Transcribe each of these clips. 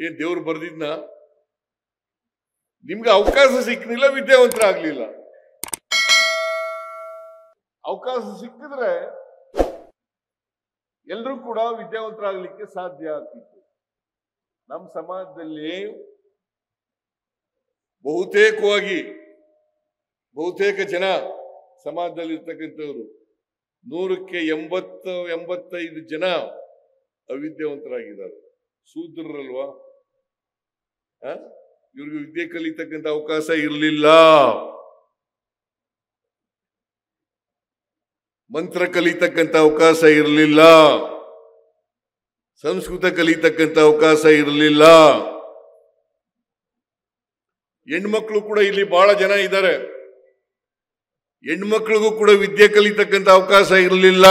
ಏನ್ ದೇವ್ರು ಬರ್ದಿದ್ನ? ನಿಮ್ಗೆ ಅವಕಾಶ ಸಿಕ್ಕಲಿಲ್ಲ, ವಿದ್ಯಾವಂತರಾಗ್ಲಿಲ್ಲ. ಅವಕಾಶ ಸಿಕ್ಕಿದ್ರೆ ಎಲ್ರೂ ಕೂಡ ವಿದ್ಯಾವಂತರಾಗ್ಲಿಕ್ಕೆ ಸಾಧ್ಯ ಆಗ್ತಿತ್ತು. ನಮ್ಮ ಸಮಾಜದಲ್ಲಿ ಬಹುತೇಕ ಜನ ಸಮಾಜದಲ್ಲಿ ಇರ್ತಕ್ಕಂಥವ್ರು 100ಕ್ಕೆ 80-85 ಜನ ಅವಿದ್ಯಾವಂತರಾಗಿದ್ದಾರೆ. ಶೂದ್ರರಲ್ವಾ? ಇವ್ರಿಗೆ ವಿದ್ಯೆ ಕಲಿತಕ್ಕಂಥ ಅವಕಾಶ ಇರಲಿಲ್ಲ. ಮಂತ್ರ ಕಲಿತಕ್ಕಂಥ ಅವಕಾಶ ಇರಲಿಲ್ಲ, ಸಂಸ್ಕೃತ ಕಲಿತಕ್ಕಂಥ ಅವಕಾಶ ಇರಲಿಲ್ಲ. ಹೆಣ್ಮಕ್ಳು ಕೂಡ ಇಲ್ಲಿ ಬಹಳ ಜನ ಇದ್ದಾರೆ. ಹೆಣ್ಮಕ್ಳಿಗೂ ಕೂಡ ವಿದ್ಯೆ ಕಲಿತಕ್ಕಂಥ ಅವಕಾಶ ಇರಲಿಲ್ಲ.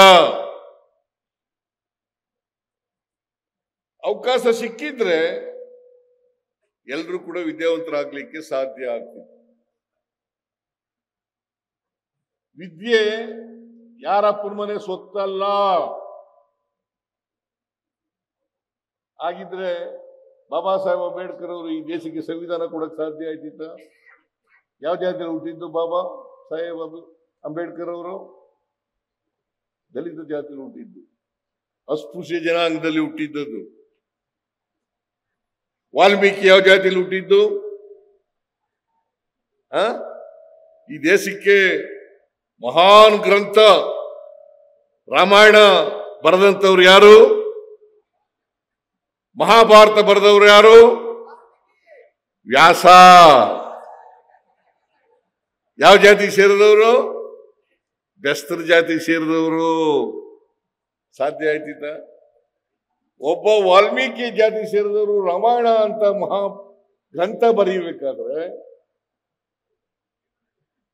ಅವಕಾಶ ಸಿಕ್ಕಿದ್ರೆ ಎಲ್ರೂ ಕೂಡ ವಿದ್ಯಾವಂತರಾಗ್ಲಿಕ್ಕೆ ಸಾಧ್ಯ ಆಗ್ತಿತ್ತು. ವಿದ್ಯೆ ಯಾರಪ್ಪನ ಮನೆ ಸೊತ್ತಲ್ಲ. ಆಗಿದ್ರೆ ಬಾಬಾ ಸಾಹೇಬ್ ಅಂಬೇಡ್ಕರ್ ಅವರು ಈ ದೇಶಕ್ಕೆ ಸಂವಿಧಾನ ಕೊಡಕ್ ಸಾಧ್ಯ ಆಯ್ತಿತ್ತ? ಯಾವ ಜಾತಿಯಲ್ಲಿ ಹುಟ್ಟಿದ್ದು ಬಾಬಾ ಸಾಹೇಬ್ ಅಂಬೇಡ್ಕರ್ ಅವರು? ದಲಿತ ಜಾತಿಯಲ್ಲಿ ಹುಟ್ಟಿದ್ದು, ಅಸ್ಪೃಶ್ಯ ಜನಾಂಗದಲ್ಲಿ ಹುಟ್ಟಿದ್ದದ್ದು. ವಾಲ್ಮೀಕಿ ಯಾವ ಜಾತಿಯಲ್ಲಿ ಹುಟ್ಟಿದ್ದು? ಈ ದೇಶಕ್ಕೆ ಮಹಾನ್ ಗ್ರಂಥ ರಾಮಾಯಣ ಬರೆದಂತವ್ರು ಯಾರು? ಮಹಾಭಾರತ ಬರೆದವರು ಯಾರು? ವ್ಯಾಸ. ಯಾವ ಜಾತಿ ಸೇರಿದವರು? ಬೆಸ್ತರ ಜಾತಿ ಸೇರಿದವರು. ಸಾಧ್ಯ ಆಯ್ತಿತ್ತ? ಒಬ್ಬ ವಾಲ್ಮೀಕಿ ಜಾತಿ ಸೇರಿದವರು ರಾಮಾಯಣ ಅಂತ ಮಹಾ ಗ್ರಂಥ ಬರೀಬೇಕಾದ್ರೆ,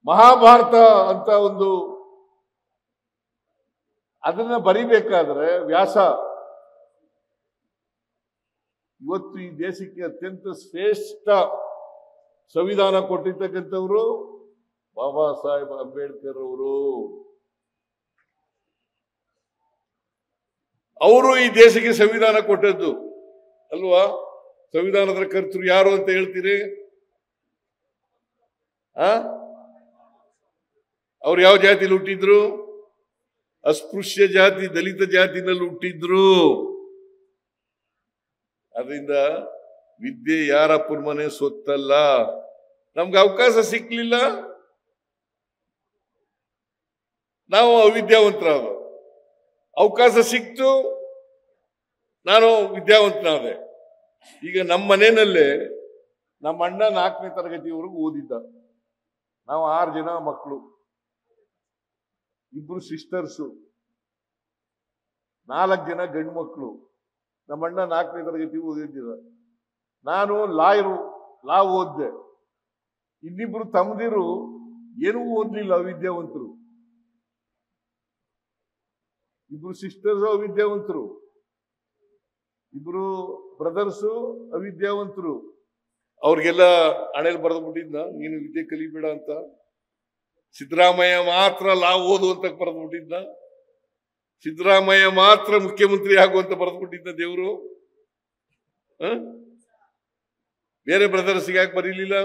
ಮಹಾಭಾರತ ಅಂತ ಒಂದು ಅದನ್ನ ಬರಿಬೇಕಾದ್ರೆ ವ್ಯಾಸ. ಇವತ್ತು ಈ ದೇಶಕ್ಕೆ ಅತ್ಯಂತ ಶ್ರೇಷ್ಠ ಸಂವಿಧಾನ ಕೊಟ್ಟಿರ್ತಕ್ಕಂಥವ್ರು ಬಾಬಾ ಸಾಹೇಬ್ ಅಂಬೇಡ್ಕರ್ ಅವರು. ಅವರು ಈ ದೇಶಕ್ಕೆ ಸಂವಿಧಾನ ಕೊಟ್ಟದ್ದು ಅಲ್ವಾ? ಸಂವಿಧಾನದ ಕರ್ತೃ ಯಾರು ಅಂತ ಹೇಳ್ತೀರಿ? ಅವ್ರು ಯಾವ ಜಾತಿಲಿ ಹುಟ್ಟಿದ್ರು? ಅಸ್ಪೃಶ್ಯ ಜಾತಿ, ದಲಿತ ಜಾತಿನಲ್ಲಿ ಹುಟ್ಟಿದ್ರು. ಅದರಿಂದ ವಿದ್ಯೆ ಯಾರಪ್ಪನ ಮನೆ ಸೊತ್ತಲ್ಲ. ನಮ್ಗೆ ಅವಕಾಶ ಸಿಕ್ಲಿಲ್ಲ, ನಾವು ಅವಿದ್ಯಾವಂತರಾದ. ಅವಕಾಶ ಸಿಕ್ತು, ನಾನು ವಿದ್ಯಾವಂತನಾದೆ. ಈಗ ನಮ್ಮ ಮನೆಯಲ್ಲೇ ನಮ್ಮ ಅಣ್ಣ 4ನೇ ತರಗತಿವರೆಗೂ ಓದಿದ್ದ. ನಾವು 6 ಜನ ಮಕ್ಕಳು, 2 ಸಿಸ್ಟರ್ಸು, 4 ಜನ ಗಂಡು ಮಕ್ಕಳು. ನಮ್ಮಣ್ಣ 4ನೇ ತರಗತಿ ಓದಿದ್ದಿಲ್ಲ. ನಾನು ಲಾ ಓದ್ದೆ. ಇನ್ನಿಬ್ರು ತಮ್ಮದಿರು ಏನೂ ಓದ್ಲಿಲ್ಲ, ಅವಿದ್ಯಾವಂತರು. 2 ಸಿಸ್ಟರ್ಸ್ ಅವಿದ್ಯಾವಂತರು, 2 ಬ್ರದರ್ಸು ಅವಿದ್ಯಾವಂತರು. ಅವ್ರಿಗೆಲ್ಲ ಹಣೆಯಲ್ಲಿ ಬರೆದ್ಬಿಟ್ಟಿದ್ನ, ನೀನು ವಿದ್ಯೆ ಕಲಿಬೇಡ ಅಂತ. ಸಿದ್ದರಾಮಯ್ಯ ಮಾತ್ರ ಲಾ ಓದು ಅಂತ ಬರೆದ್ಬಿಟ್ಟಿದ್ನ, ಸಿದ್ದರಾಮಯ್ಯ ಮಾತ್ರ ಮುಖ್ಯಮಂತ್ರಿ ಆಗುವಂತ ಬರೆದ್ಬಿಟ್ಟಿದ್ದ ದೇವರು. ಬೇರೆ ಬ್ರದರ್ಸ್ಗೆ ಯಾಕೆ ಬರೀಲಿಲ್ಲ?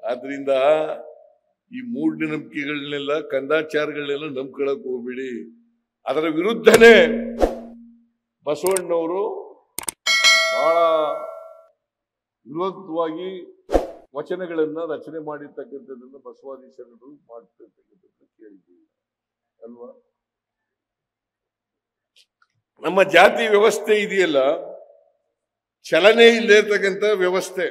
ಆದ್ರಿಂದ ಈ ಮೂಢನಂಬಿಕೆಗಳನ್ನೆಲ್ಲ, ಕಂದಾಚಾರಗಳನ್ನೆಲ್ಲ ನಂಬ್ಕೊಳಕ್ ಹೋಗ್ಬೇಡಿ. ಅದರ ವಿರುದ್ಧನೇ ಬಸವಣ್ಣವರು ಬಹಳ ವಿರೋಧವಾಗಿ ವಚನಗಳನ್ನ ರಚನೆ ಮಾಡಿರ್ತಕ್ಕಂಥದ್ದನ್ನ ಬಸವಾದಿ ಶರಣರು ಮಾಡ್ತಿರ್ತಕ್ಕಂಥದ್ದನ್ನ ಕೇಳಿದ್ದೀವಿ ಅಲ್ವಾ? ನಮ್ಮ ಜಾತಿ ವ್ಯವಸ್ಥೆ ಇದೆಯಲ್ಲ, ಚಲನೆ ಇಲ್ಲದೆ ಇರ್ತಕ್ಕಂಥ ವ್ಯವಸ್ಥೆ.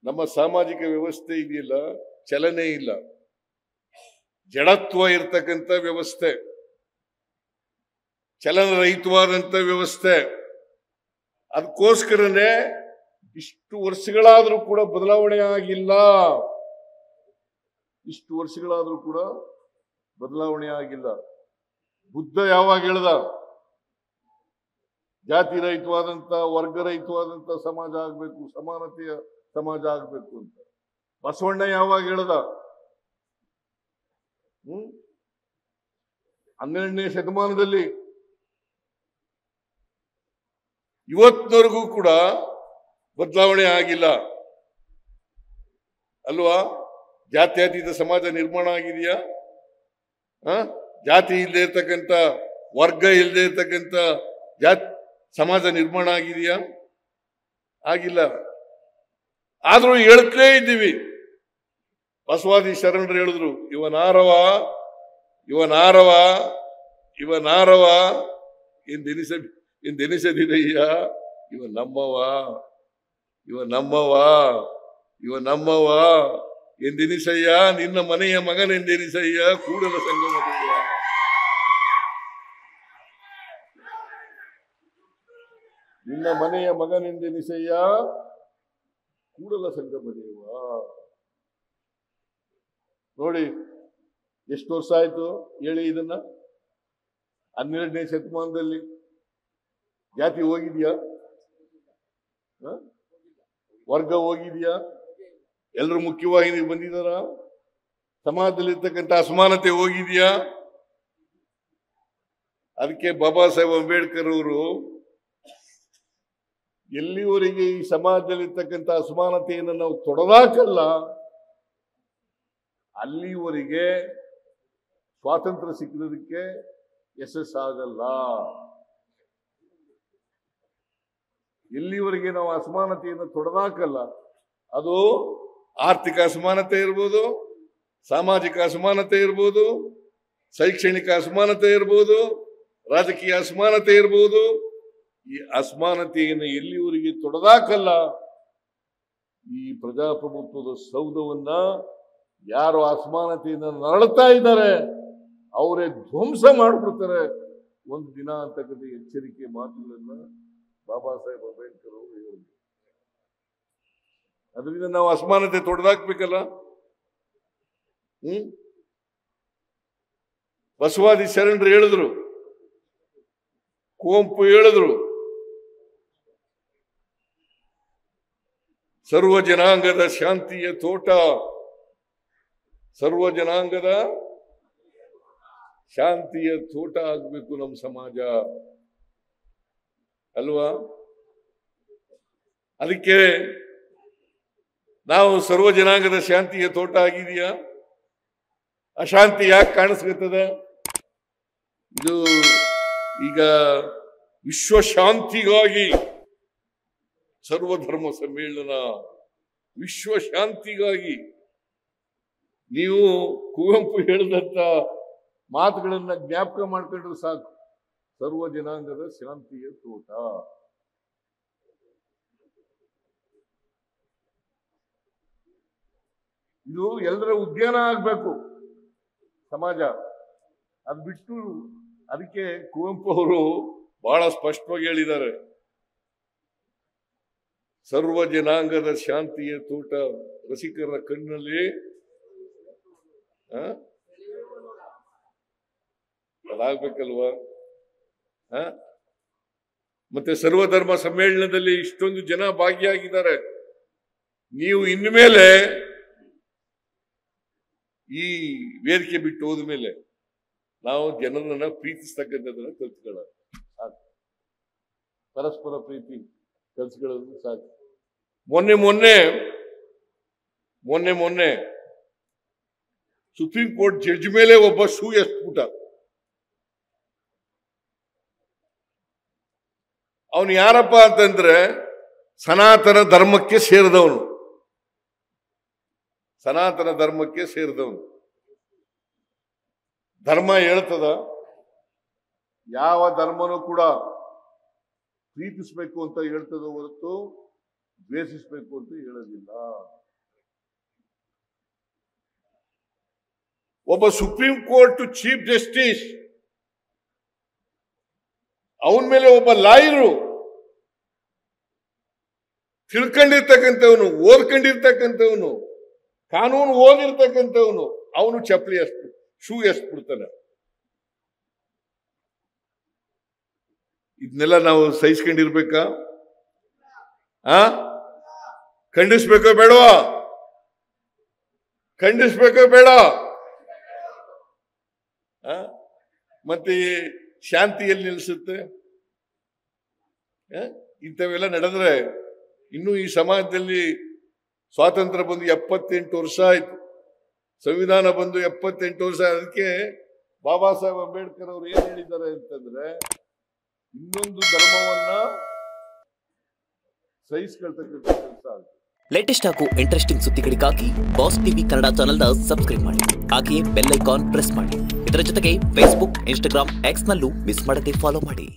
ನಮ್ಮ ಸಾಮಾಜಿಕ ವ್ಯವಸ್ಥೆ ಇದೆಯಲ್ಲ, ಚಲನೆ ಇಲ್ಲ, ಜಡತ್ವ ಇರ್ತಕ್ಕಂಥ ವ್ಯವಸ್ಥೆ, ಚಲನರಹಿತವಾದಂಥ ವ್ಯವಸ್ಥೆ. ಅದಕ್ಕೋಸ್ಕರನೇ ಇಷ್ಟು ವರ್ಷಗಳಾದ್ರೂ ಕೂಡ ಬದಲಾವಣೆ ಆಗಿಲ್ಲ. ಇಷ್ಟು ವರ್ಷಗಳಾದ್ರೂ ಕೂಡ ಬದಲಾವಣೆ ಆಗಿಲ್ಲ. ಬುದ್ಧ ಯಾವಾಗ ಹೇಳ್ದ ಜಾತಿ ರಹಿತವಾದಂತ, ವರ್ಗರಹಿತವಾದಂತ ಸಮಾಜ ಆಗ್ಬೇಕು, ಸಮಾನತೆಯ ಸಮಾಜ ಆಗ್ಬೇಕು ಅಂತ? ಬಸವಣ್ಣ ಯಾವಾಗ ಹೇಳ್ದ? 12ನೇ ಶತಮಾನದಲ್ಲಿ ಇವತ್ತಿನವರೆಗೂ ಕೂಡ ಬದಲಾವಣೆ ಆಗಿಲ್ಲ ಅಲ್ವಾ? ಜಾತ್ಯತೀತ ಸಮಾಜ ನಿರ್ಮಾಣ ಆಗಿದೆಯಾ? ಜಾತಿ ಇಲ್ಲದೆ ಇರ್ತಕ್ಕಂಥ, ವರ್ಗ ಇಲ್ಲದೆ ಇರ್ತಕ್ಕಂಥ ಸಮಾಜ ನಿರ್ಮಾಣ ಆಗಿದೆಯಾ? ಆಗಿಲ್ಲ. ಆದ್ರೂ ಹೇಳ್ತಲೇ ಇದ್ದೀವಿ. ಬಸವಾದಿ ಶರಣರು ಹೇಳಿದ್ರು, ಇವನಾರವ ಇವನಾರವ ಇವನಾರವ ಎಂದೆನಿಸದಿರಯ್ಯ, ಇವ ನಮ್ಮವ ಇವ ನಮ್ಮವ ಇವ ನಮ್ಮವ ಎಂದೆನಿಸಯ್ಯ, ನಿನ್ನ ಮನೆಯ ಮಗನೆಂದೆನಿಸಯ್ಯ, ಕೂಡಲ ಸಂಗಮ ದೇವ. ನಿನ್ನ ಮನೆಯ ಮಗನೆಂದೆನಿಸಯ್ಯ, ಕೂಡಲ ಸಂಗಮ ದೇವ. ನೋಡಿ ಎಷ್ಟು ವರ್ಷ ಆಯ್ತು ಹೇಳಿ ಇದನ್ನ. 12ನೇ ಶತಮಾನದಲ್ಲಿ ಜಾತಿ ಹೋಗಿದ್ಯಾ? ವರ್ಗ ಹೋಗಿದ್ಯಾ? ಎಲ್ಲರೂ ಮುಖ್ಯವಾಹಿನಿಗೆ ಬಂದಿದಾರ? ಸಮಾಜದಲ್ಲಿರ್ತಕ್ಕಂಥ ಅಸಮಾನತೆ ಹೋಗಿದ್ಯಾ? ಅದಕ್ಕೆ ಬಾಬಾ ಸಾಹೇಬ್ ಅಂಬೇಡ್ಕರ್ ಅವರು ಎಲ್ಲಿವರೆಗೆ ಈ ಸಮಾಜದಲ್ಲಿರ್ತಕ್ಕಂಥ ಅಸಮಾನತೆಯನ್ನು ನಾವು ತೊಡೆದಾಕಲ್ಲ, ಅಲ್ಲಿವರೆಗೆ ಸ್ವಾತಂತ್ರ್ಯ ಸಿಕ್ಕದಕ್ಕೆ ಯಶಸ್ಸಾಗಲ್ಲ. ಎಲ್ಲಿವರೆಗೆ ನಾವು ಅಸಮಾನತೆಯನ್ನು ತೊಡೆದಾಕಲ್ಲ, ಅದು ಆರ್ಥಿಕ ಅಸಮಾನತೆ ಇರ್ಬೋದು, ಸಾಮಾಜಿಕ ಅಸಮಾನತೆ ಇರ್ಬೋದು, ಶೈಕ್ಷಣಿಕ ಅಸಮಾನತೆ ಇರ್ಬೋದು, ರಾಜಕೀಯ ಅಸಮಾನತೆ ಇರ್ಬೋದು, ಈ ಅಸಮಾನತೆಯನ್ನು ಎಲ್ಲಿವರೆಗೆ ತೊಡೆದಾಕಲ್ಲ, ಈ ಪ್ರಜಾಪ್ರಭುತ್ವದ ಸೌಧವನ್ನ ಯಾರು ಅಸಮಾನತೆಯನ್ನು ನರಳುತ್ತಾ ಇದ್ದಾರೆ ಅವರೇ ಧ್ವಂಸ ಮಾಡಿಬಿಡ್ತಾರೆ ಒಂದು ದಿನ ಅಂತಕ್ಕಂಥ ಎಚ್ಚರಿಕೆ ಮಾತುಗಳನ್ನ ಬಾಬಾ ಸಾಹೇಬ್ ಅಂಬೇಡ್ಕರ್ ಅವರು ಹೇಳಿದ್ರು. ಅದರಿಂದ ನಾವು ಅಸಮಾನತೆ ತೊಡೆದಾಕ್ಬೇಕಲ್ಲ. ಬಸವಾದಿ ಶರಣರು ಹೇಳಿದ್ರು, ಕುವೆಂಪು ಹೇಳಿದ್ರು, ಸರ್ವ ಜನಾಂಗದ ಶಾಂತಿಯ ತೋಟ, ಸರ್ವ ಜನಾಂಗದ ಶಾಂತಿಯ ತೋಟ ಆಗ್ಬೇಕು ನಮ್ಮ ಸಮಾಜ ಅಲ್ವಾ? ಅದಕ್ಕೆ ನಾವು ಸರ್ವ ಜನಾಂಗದ ಶಾಂತಿಯ ತೋಟ ಆಗಿದೆಯಾ? ಅಶಾಂತಿ ಯಾಕೆ ಕಾಣಿಸ್ಕೊತದೆ? ಇದು ಈಗ ವಿಶ್ವ ಶಾಂತಿಗಾಗಿ ಸರ್ವಧರ್ಮ ಸಮ್ಮೇಳನ, ವಿಶ್ವ ಶಾಂತಿಗಾಗಿ. ನೀವು ಕುವೆಂಪು ಹೇಳಿದಂತ ಮಾತುಗಳನ್ನ ಜ್ಞಾಪಕ ಮಾಡ್ಕೊಂಡ್ರೆ ಸಾಕು. ಸರ್ವ ಜನಾಂಗದ ಶಾಂತಿಯ ತೋಟ. ಇದು ಎಲ್ಲರ ಉದ್ಯಾನ ಆಗ್ಬೇಕು ಸಮಾಜ. ಅದ್ ಬಿಟ್ಟು ಅದಕ್ಕೆ ಕುವೆಂಪು ಅವರು ಬಹಳ ಸ್ಪಷ್ಟವಾಗಿ ಹೇಳಿದ್ದಾರೆ, ಸರ್ವ ಜನಾಂಗದ ಶಾಂತಿಯ ತೋಟ ರಸಿಕರ ಕಣ್ಣಲ್ಲಿ ಅದಾಗ್ಬೇಕಲ್ವಾ? ಮತ್ತೆ ಸರ್ವಧರ್ಮ ಸಮ್ಮೇಳನದಲ್ಲಿ ಇಷ್ಟೊಂದು ಜನ ಭಾಗಿಯಾಗಿದ್ದಾರೆ. ನೀವು ಇನ್ಮೇಲೆ ಈ ವೇದಿಕೆ ಬಿಟ್ಟು ಹೋದ್ಮೇಲೆ ನಾವು ಜನರನ್ನ ಪ್ರೀತಿಸ್ತಕ್ಕಂಥದ್ದನ್ನ ಕಲ್ತ್ಕೊಳ್ಳೋಣ ಸಾಕು. ಪರಸ್ಪರ ಪ್ರೀತಿ ಕಲ್ಸ್ಕೊಳ್ಳೋದು ಸಾಕು. ಮೊನ್ನೆ ಸುಪ್ರೀಂ ಕೋರ್ಟ್ ಜಡ್ಜ್ ಮೇಲೆ ಒಬ್ಬ ಶೂ ಎಸ್ಬಿಟ್ಟ. ಅವನು ಯಾರಪ್ಪ ಅಂತಂದ್ರೆ ಸನಾತನ ಧರ್ಮಕ್ಕೆ ಸೇರಿದವನು. ಸನಾತನ ಧರ್ಮಕ್ಕೆ ಸೇರಿದವನು. ಧರ್ಮ ಹೇಳ್ತದ, ಯಾವ ಧರ್ಮನೂ ಕೂಡ ಪ್ರೀತಿಸ್ಬೇಕು ಅಂತ ಹೇಳ್ತದ ಹೊರತು ದ್ವೇಷಿಸ್ಬೇಕು ಅಂತ ಹೇಳೋದಿಲ್ಲ. ಒಬ್ಬ ಸುಪ್ರೀಂ ಕೋರ್ಟ್ ಚೀಫ್ ಜಸ್ಟಿಸ್, ಅವನ ಮೇಲೆ ಒಬ್ಬ ಲಾಯರು, ತಿಳ್ಕೊಂಡಿರ್ತಕ್ಕಂಥವನು, ಓದ್ಕೊಂಡಿರ್ತಕ್ಕಂಥವನು, ಕಾನೂನು ಓದಿರ್ತಕ್ಕಂಥವನು, ಅವನು ಚಪ್ಪಲಿ ಶೂ ಎಸ್ಬಿಡ್ತಾನೆ. ಇದನ್ನೆಲ್ಲ ನಾವು ಸಹಿಸ್ಕೊಂಡಿರ್ಬೇಕಾ? ಖಂಡಿಸ್ಬೇಕೋ ಬೇಡವಾ? ಖಂಡಿಸ್ಬೇಕೋ ಬೇಡ? ಮತ್ತೆ ಶಾಂತಿಯಲ್ಲಿ ನಿಲ್ಲಿಸುತ್ತೆ? ಇಂಥವೆಲ್ಲ ನಡೆದ್ರೆ ಇನ್ನೂ ಈ ಸಮಾಜದಲ್ಲಿ ಸ್ವಾತಂತ್ರ್ಯ ಬಂದು 78 ವರ್ಷ ಆಯ್ತು, ಸಂವಿಧಾನ ಬಂದು 78 ವರ್ಷ. ಅದಕ್ಕೆ ಬಾಬಾ ಸಾಹೇಬ್ ಅಂಬೇಡ್ಕರ್ ಅವರು ಏನ್ ಹೇಳಿದ್ದಾರೆ ಅಂತಂದ್ರೆ, ಇನ್ನೊಂದು ಧರ್ಮವನ್ನ ಸಹಿಸ್ಕೊಳ್ತಕ್ಕಂಥ ಕೆಲಸ ಆಗುತ್ತೆ. ಲೇಟೆಸ್ಟ್ ಹಾಗೂ ಇಂಟ್ರೆಸ್ಟಿಂಗ್ ಸುದ್ದಿಗಳಿಗಾಗಿ ಬಾಸ್ ಟಿವಿ ಕನ್ನಡ ಚಾನೆಲ್ನ ಸಬ್ಸ್ಕ್ರೈಬ್ ಮಾಡಿ, ಹಾಗೆಯೇ ಬೆಲ್ ಐಕಾನ್ ಪ್ರೆಸ್ ಮಾಡಿ. ಇದರ ಜೊತೆಗೆ ಫೇಸ್ಬುಕ್, ಇನ್ಸ್ಟಾಗ್ರಾಮ್, ಎಕ್ಸ್ ನಲ್ಲೂ ಮಿಸ್ ಮಾಡದೆ ಫಾಲೋ ಮಾಡಿ.